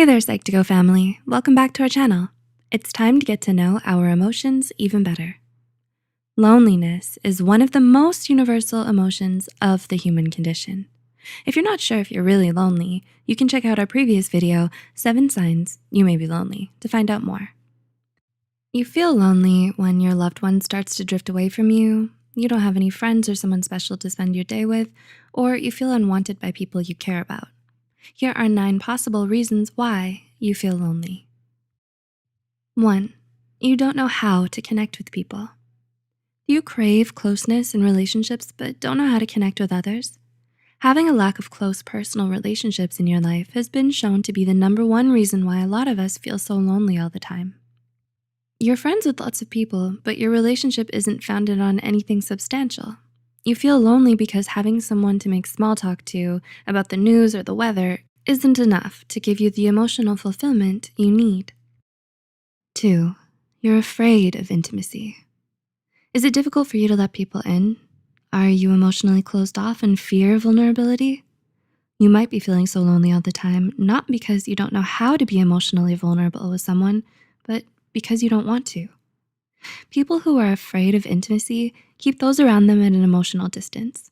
Hey there, Psych2Go family. Welcome back to our channel. It's time to get to know our emotions even better. Loneliness is one of the most universal emotions of the human condition. If you're not sure if you're really lonely, you can check out our previous video, 7 Signs You May Be Lonely, to find out more. You feel lonely when your loved one starts to drift away from you, you don't have any friends or someone special to spend your day with, or you feel unwanted by people you care about. Here are 9 possible reasons why you feel lonely. 1. You don't know how to connect with people. Do you crave closeness in relationships but don't know how to connect with others? Having a lack of close personal relationships in your life has been shown to be the #1 reason why a lot of us feel so lonely all the time. You're friends with lots of people, but your relationship isn't founded on anything substantial. You feel lonely because having someone to make small talk to about the news or the weather isn't enough to give you the emotional fulfillment you need. 2. You're afraid of intimacy. Is it difficult for you to let people in? Are you emotionally closed off and fear vulnerability? You might be feeling so lonely all the time, not because you don't know how to be emotionally vulnerable with someone, but because you don't want to. People who are afraid of intimacy keep those around them at an emotional distance.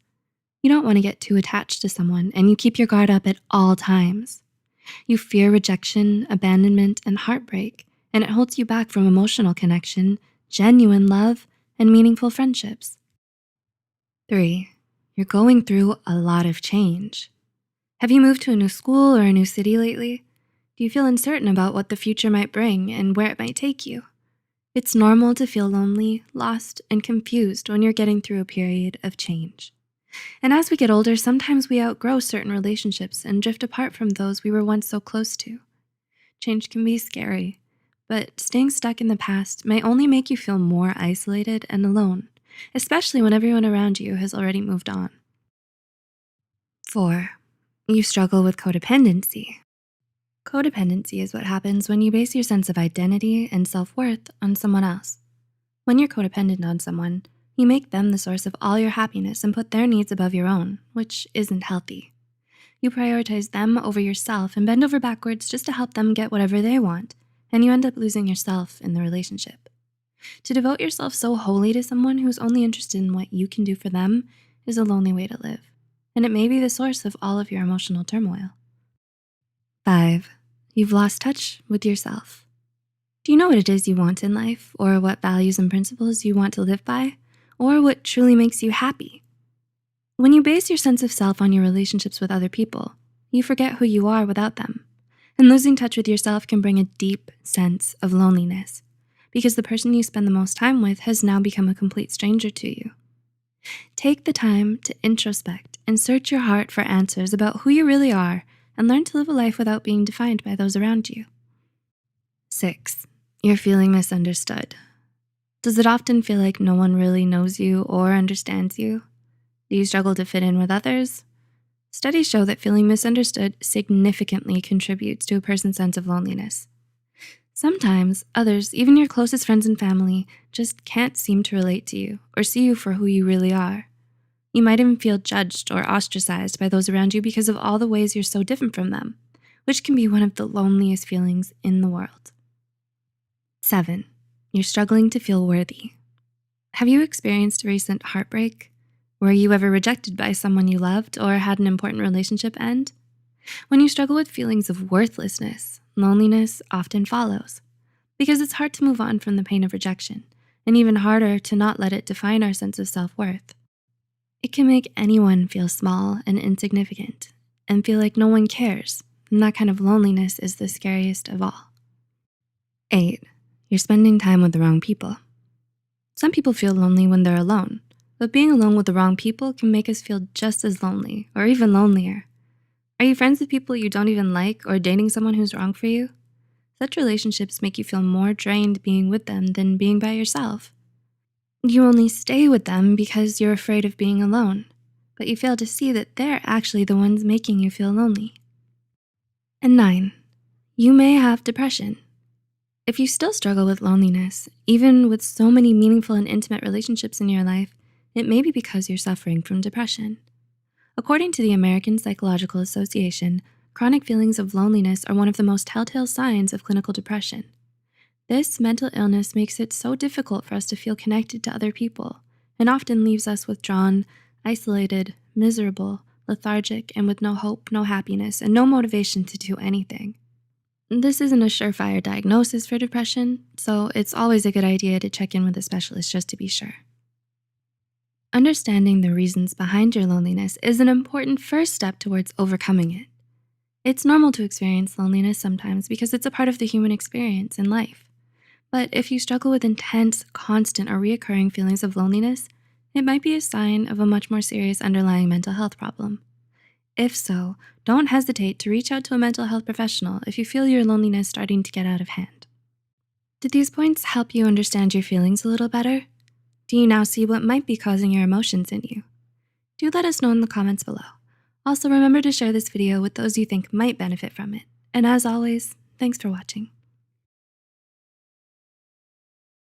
You don't want to get too attached to someone, and you keep your guard up at all times. You fear rejection, abandonment, and heartbreak, and it holds you back from emotional connection, genuine love, and meaningful friendships. 3. You're going through a lot of change. Have you moved to a new school or a new city lately? Do you feel uncertain about what the future might bring and where it might take you? It's normal to feel lonely, lost, and confused when you're getting through a period of change. And as we get older, sometimes we outgrow certain relationships and drift apart from those we were once so close to. Change can be scary, but staying stuck in the past may only make you feel more isolated and alone, especially when everyone around you has already moved on. 4. You struggle with codependency. Codependency is what happens when you base your sense of identity and self-worth on someone else. When you're codependent on someone, you make them the source of all your happiness and put their needs above your own, which isn't healthy. You prioritize them over yourself and bend over backwards just to help them get whatever they want, and you end up losing yourself in the relationship. To devote yourself so wholly to someone who's only interested in what you can do for them is a lonely way to live, and it may be the source of all of your emotional turmoil. 5. You've lost touch with yourself. Do you know what it is you want in life, or what values and principles you want to live by, or what truly makes you happy? When you base your sense of self on your relationships with other people, you forget who you are without them. And losing touch with yourself can bring a deep sense of loneliness because the person you spend the most time with has now become a complete stranger to you. Take the time to introspect and search your heart for answers about who you really are and learn to live a life without being defined by those around you. 6. You're feeling misunderstood. Does it often feel like no one really knows you or understands you? Do you struggle to fit in with others? Studies show that feeling misunderstood significantly contributes to a person's sense of loneliness. Sometimes others, even your closest friends and family, just can't seem to relate to you or see you for who you really are. You might even feel judged or ostracized by those around you because of all the ways you're so different from them, which can be one of the loneliest feelings in the world. 7. You're struggling to feel worthy. Have you experienced recent heartbreak? Were you ever rejected by someone you loved or had an important relationship end? When you struggle with feelings of worthlessness, loneliness often follows because it's hard to move on from the pain of rejection and even harder to not let it define our sense of self-worth. It can make anyone feel small and insignificant and feel like no one cares, and that kind of loneliness is the scariest of all. 8. You're spending time with the wrong people. Some people feel lonely when they're alone, but being alone with the wrong people can make us feel just as lonely or even lonelier. Are you friends with people you don't even like or dating someone who's wrong for you? Such relationships make you feel more drained being with them than being by yourself. You only stay with them because you're afraid of being alone, but you fail to see that they're actually the ones making you feel lonely. And 9, you may have depression. If you still struggle with loneliness, even with so many meaningful and intimate relationships in your life, it may be because you're suffering from depression. According to the American Psychological Association, chronic feelings of loneliness are one of the most telltale signs of clinical depression. This mental illness makes it so difficult for us to feel connected to other people and often leaves us withdrawn, isolated, miserable, lethargic, and with no hope, no happiness, and no motivation to do anything. This isn't a surefire diagnosis for depression, so it's always a good idea to check in with a specialist just to be sure. Understanding the reasons behind your loneliness is an important first step towards overcoming it. It's normal to experience loneliness sometimes because it's a part of the human experience in life. But if you struggle with intense, constant, or reoccurring feelings of loneliness, it might be a sign of a much more serious underlying mental health problem. If so, don't hesitate to reach out to a mental health professional if you feel your loneliness starting to get out of hand. Did these points help you understand your feelings a little better? Do you now see what might be causing your emotions in you? Do let us know in the comments below. Also, remember to share this video with those you think might benefit from it. And as always, thanks for watching.